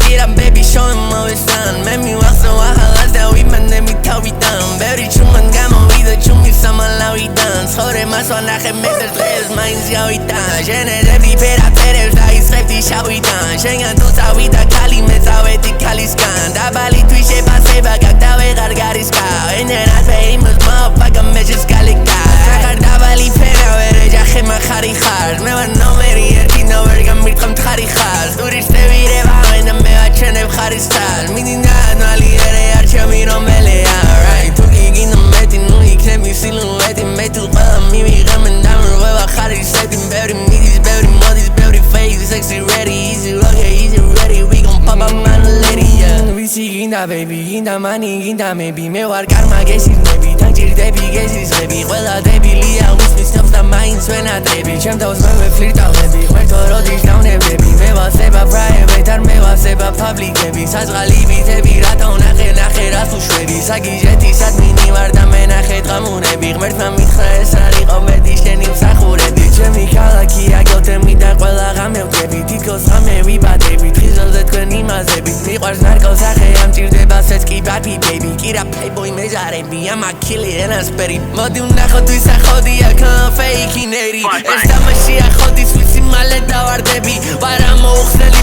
Get up baby show him how it's done Make me walk so ახალას და ვიმანები თავიდან ბევრი ჩუმან გამოვიდა ჩუმის სამალავიდან ცხოვრებას ვანახე მეტერ დღეს მაინც გავიტან ჟენერები ფერაფერებს დაისხებდი შავიდან შენგან თუ წავიდა ქალი მე წავედი ქალისგან დაბალი თვიშე პასება გაგდა ვეღარ გარისკავ ენერად famous motherfucker მე just გალიკა სახარ დაბალი ფერა ვერ ეჯახე მახარი ხარ მე ვარ ნომერი ერთი ნო ვერ გამირთხამ თხარი ხარ ტურისტები რევავენ და მე ვაჩვენებ ხარისხარ მიდინა ნალი ერე არ ჩემი რომელია right თუ გიგინდა მეტი ნუ იქნები სილუეტი მე თუ ყველა მივიღემენ დამრღვევა ხარისები ბევრი მიდის ბევრი მოდის ბევრი face sexy ready easy okay easy ready we gon' pop up my lady yeah ვიცი გინდა baby გინდა money გინდა maybe მე ვარ კარმა გესიზმები დაგჭირდები გესიზმები ყველა დებილია უსმის ნებს და მაინც ვენატრები ჩემ თავს მე ვეფლირტავები ღმერთო როდის დავნებები მე ვასება private არ მე ვასება public-ები საზღალი ბითები რათა ვნახე ნახე რას უშვები საგიჟეთი სადმინი ვარ და მე ნახე დღამუნები ღმერთმა მითხრა ეს არ იყო მეტი შენი მსახურები ჩემი ქალაქია გოთემი და ყველა ღამე ვდგები თითქოს ღამე ვიბადები დღიზელზე თქვენ იმაზებით მიყვარს ნარკოსახე ამჭირდება სეცკი ბატი baby კირა playboy მეჟარები ამა killer ენასპერი მოდი ვნახოთ ვისა ხოდია ფეიქინერი ეს თამაშია ხოდის ვიცი მალე დავარდები ვარ ამოუხსნელი